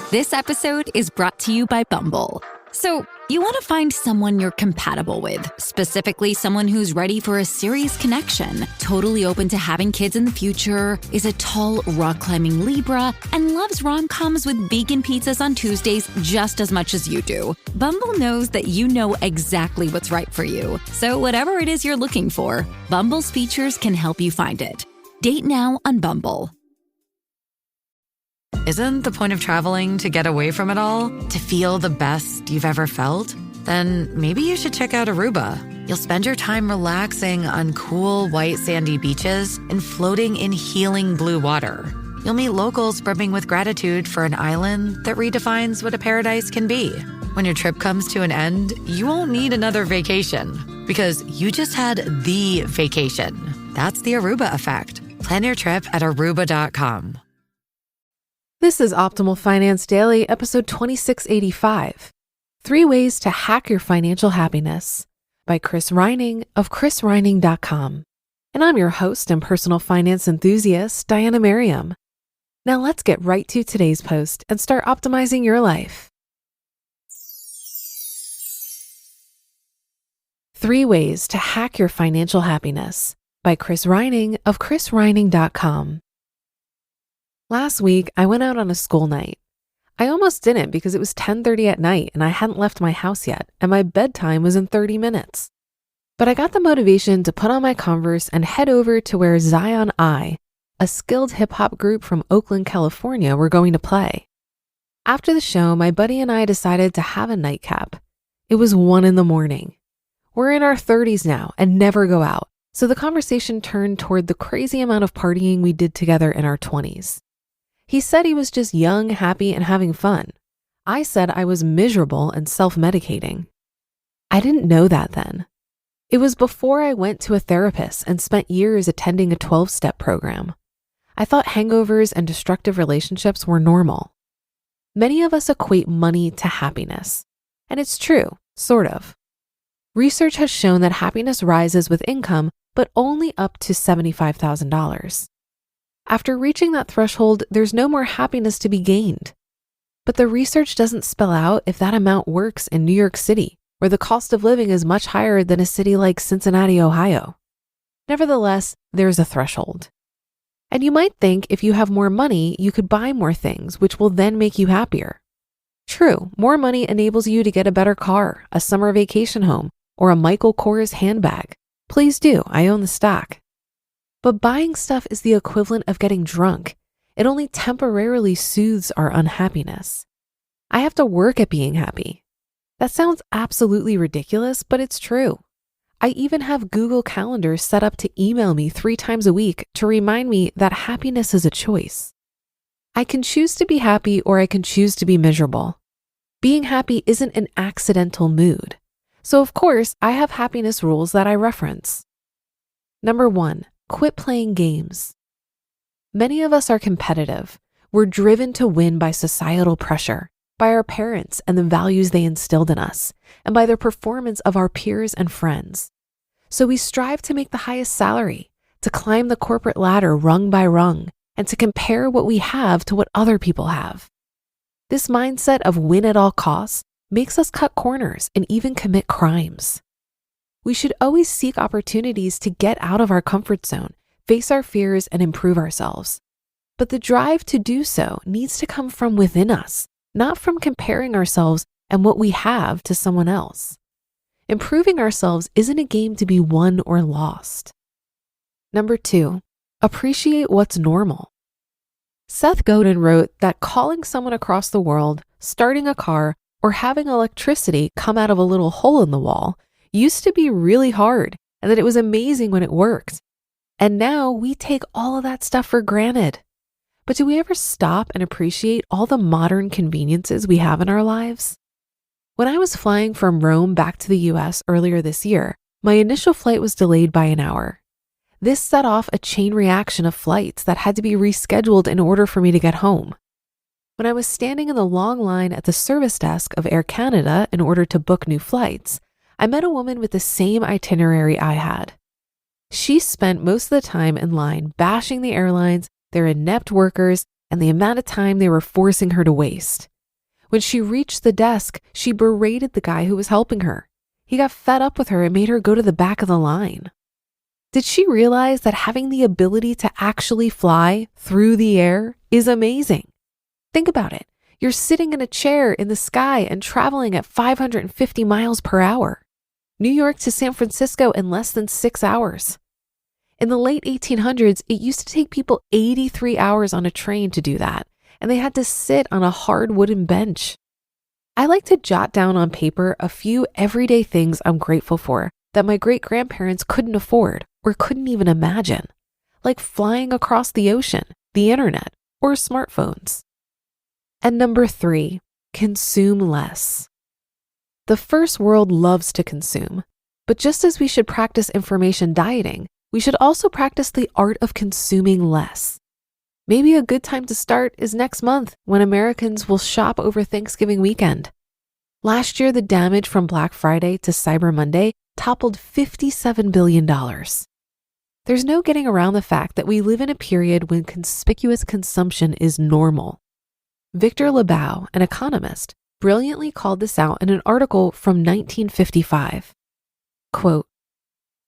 This episode is brought to you by Bumble. So, you want to find someone you're compatible with, specifically someone who's ready for a serious connection, totally open to having kids in the future, is a tall, rock-climbing Libra, and loves rom-coms with vegan pizzas on Tuesdays just as much as you do. Bumble knows that you know exactly what's right for you. So whatever it is you're looking for, Bumble's features can help you find it. Date now on Bumble. Isn't the point of traveling to get away from it all? To feel the best you've ever felt? Then maybe you should check out Aruba. You'll spend your time relaxing on cool, white, sandy beaches and floating in healing blue water. You'll meet locals brimming with gratitude for an island that redefines what a paradise can be. When your trip comes to an end, you won't need another vacation because you just had the vacation. That's the Aruba effect. Plan your trip at Aruba.com. This is Optimal Finance Daily, episode 2685, 3 Ways to Hack Your Financial Happiness by Chris Reining of chrisreining.com. And I'm your host and personal finance enthusiast, Diana Merriam. Now let's get right to today's post and start optimizing your life. 3 Ways to Hack Your Financial Happiness by Chris Reining of chrisreining.com. Last week, I went out on a school night. I almost didn't because it was 10:30 at night and I hadn't left my house yet, and my bedtime was in 30 minutes. But I got the motivation to put on my Converse and head over to where Zion I, a skilled hip-hop group from Oakland, California, were going to play. After the show, my buddy and I decided to have a nightcap. It was 1 a.m. We're in our 30s now and never go out, so the conversation turned toward the crazy amount of partying we did together in our 20s. He said he was just young, happy, and having fun. I said I was miserable and self-medicating. I didn't know that then. It was before I went to a therapist and spent years attending a 12-step program. I thought hangovers and destructive relationships were normal. Many of us equate money to happiness. And it's true, sort of. Research has shown that happiness rises with income, but only up to $75,000. After reaching that threshold, there's no more happiness to be gained. But the research doesn't spell out if that amount works in New York City, where the cost of living is much higher than a city like Cincinnati, Ohio. Nevertheless, there's a threshold. And you might think if you have more money, you could buy more things, which will then make you happier. True, more money enables you to get a better car, a summer vacation home, or a Michael Kors handbag. Please do, I own the stock. But buying stuff is the equivalent of getting drunk. It only temporarily soothes our unhappiness. I have to work at being happy. That sounds absolutely ridiculous, but it's true. I even have Google Calendar set up to email me 3 times a week to remind me that happiness is a choice. I can choose to be happy or I can choose to be miserable. Being happy isn't an accidental mood. So of course, I have happiness rules that I reference. Number 1. Quit playing games. Many of us are competitive. We're driven to win by societal pressure, by our parents and the values they instilled in us, and by the performance of our peers and friends. So we strive to make the highest salary, to climb the corporate ladder rung by rung, and to compare what we have to what other people have. This mindset of win at all costs makes us cut corners and even commit crimes. We should always seek opportunities to get out of our comfort zone, face our fears, and improve ourselves. But the drive to do so needs to come from within us, not from comparing ourselves and what we have to someone else. Improving ourselves isn't a game to be won or lost. Number 2, appreciate what's normal. Seth Godin wrote that calling someone across the world, starting a car, or having electricity come out of a little hole in the wall used to be really hard, and that it was amazing when it worked. And now we take all of that stuff for granted. But do we ever stop and appreciate all the modern conveniences we have in our lives? When I was flying from Rome back to the US earlier this year, my initial flight was delayed by an hour. This set off a chain reaction of flights that had to be rescheduled in order for me to get home. When I was standing in the long line at the service desk of Air Canada in order to book new flights, I met a woman with the same itinerary I had. She spent most of the time in line bashing the airlines, their inept workers, and the amount of time they were forcing her to waste. When she reached the desk, she berated the guy who was helping her. He got fed up with her and made her go to the back of the line. Did she realize that having the ability to actually fly through the air is amazing? Think about it. You're sitting in a chair in the sky and traveling at 550 miles per hour. New York to San Francisco in less than 6 hours. In the late 1800s, it used to take people 83 hours on a train to do that, and they had to sit on a hard wooden bench. I like to jot down on paper a few everyday things I'm grateful for that my great-grandparents couldn't afford or couldn't even imagine, like flying across the ocean, the internet, or smartphones. And number 3, consume less. The first world loves to consume, but just as we should practice information dieting, we should also practice the art of consuming less. Maybe a good time to start is next month when Americans will shop over Thanksgiving weekend. Last year, the damage from Black Friday to Cyber Monday toppled $57 billion. There's no getting around the fact that we live in a period when conspicuous consumption is normal. Victor Lebau, an economist, brilliantly called this out in an article from 1955. Quote,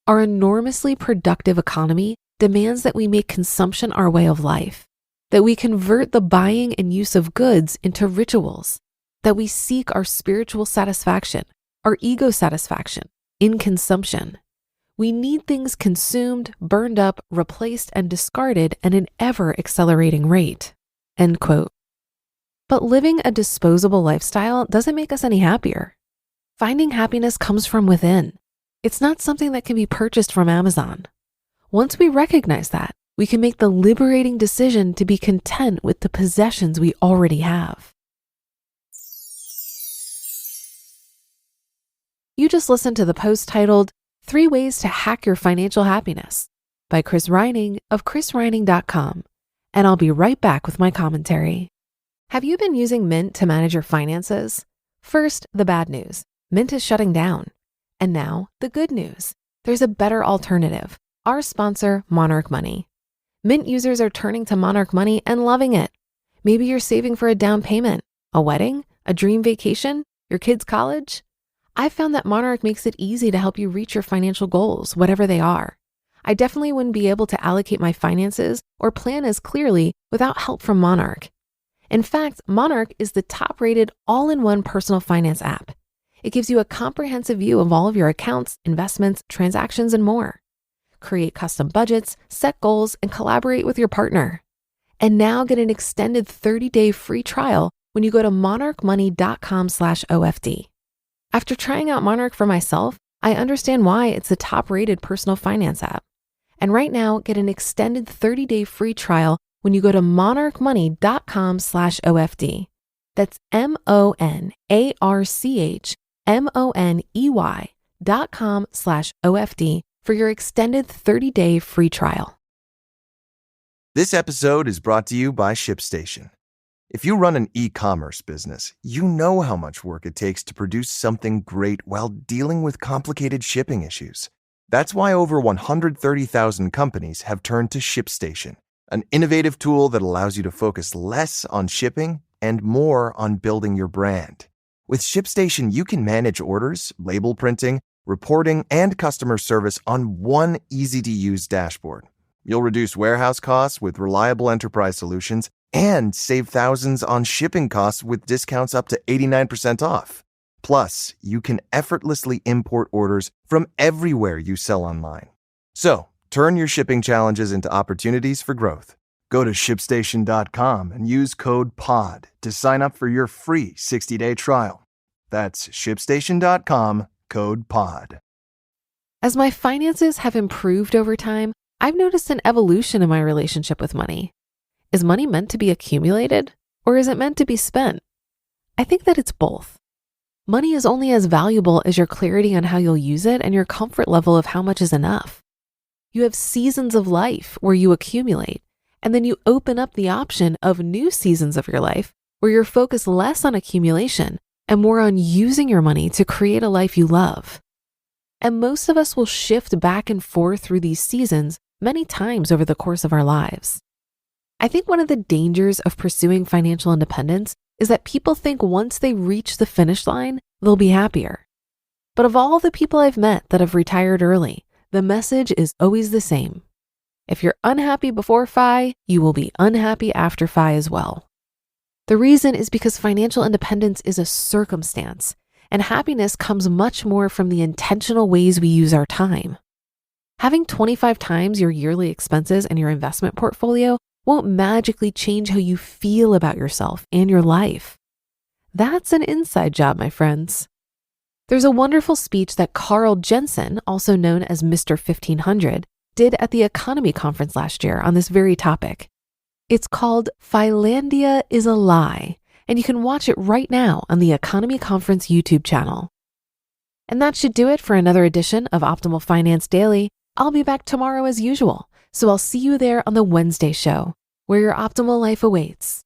"Our enormously productive economy demands that we make consumption our way of life, that we convert the buying and use of goods into rituals, that we seek our spiritual satisfaction, our ego satisfaction, in consumption. We need things consumed, burned up, replaced, and discarded at an ever-accelerating rate." End quote. But living a disposable lifestyle doesn't make us any happier. Finding happiness comes from within. It's not something that can be purchased from Amazon. Once we recognize that, we can make the liberating decision to be content with the possessions we already have. You just listened to the post titled 3 Ways to Hack Your Financial Happiness by Chris Reining of chrisreining.com, and I'll be right back with my commentary. Have you been using Mint to manage your finances? First, the bad news. Mint is shutting down. And now, the good news. There's a better alternative. Our sponsor, Monarch Money. Mint users are turning to Monarch Money and loving it. Maybe you're saving for a down payment, a wedding, a dream vacation, your kids' college. I've found that Monarch makes it easy to help you reach your financial goals, whatever they are. I definitely wouldn't be able to allocate my finances or plan as clearly without help from Monarch. In fact, Monarch is the top-rated all-in-one personal finance app. It gives you a comprehensive view of all of your accounts, investments, transactions, and more. Create custom budgets, set goals, and collaborate with your partner. And now get an extended 30-day free trial when you go to monarchmoney.com/OFD. After trying out Monarch for myself, I understand why it's the top-rated personal finance app. And right now, get an extended 30-day free trial when you go to monarchmoney.com/OFD. That's monarchmoney.com/OFD for your extended 30-day free trial. This episode is brought to you by ShipStation. If you run an e-commerce business, you know how much work it takes to produce something great while dealing with complicated shipping issues. That's why over 130,000 companies have turned to ShipStation, an innovative tool that allows you to focus less on shipping and more on building your brand. With ShipStation, you can manage orders, label printing, reporting, and customer service on one easy-to-use dashboard. You'll reduce warehouse costs with reliable enterprise solutions and save thousands on shipping costs with discounts up to 89% off. Plus, you can effortlessly import orders from everywhere you sell online. So, turn your shipping challenges into opportunities for growth. Go to ShipStation.com and use code POD to sign up for your free 60-day trial. That's ShipStation.com, code POD. As my finances have improved over time, I've noticed an evolution in my relationship with money. Is money meant to be accumulated, or is it meant to be spent? I think that it's both. Money is only as valuable as your clarity on how you'll use it and your comfort level of how much is enough. You have seasons of life where you accumulate, and then you open up the option of new seasons of your life where you're focused less on accumulation and more on using your money to create a life you love. And most of us will shift back and forth through these seasons many times over the course of our lives. I think one of the dangers of pursuing financial independence is that people think once they reach the finish line, they'll be happier. But of all the people I've met that have retired early, the message is always the same. If you're unhappy before F.I.R.E, you will be unhappy after F.I.R.E as well. The reason is because financial independence is a circumstance, and happiness comes much more from the intentional ways we use our time. Having 25 times your yearly expenses in your investment portfolio won't magically change how you feel about yourself and your life. That's an inside job, my friends. There's a wonderful speech that Carl Jensen, also known as Mr. 1500, did at the Economy Conference last year on this very topic. It's called Finlandia is a Lie, and you can watch it right now on the Economy Conference YouTube channel. And that should do it for another edition of Optimal Finance Daily. I'll be back tomorrow as usual, so I'll see you there on the Wednesday show, where your optimal life awaits.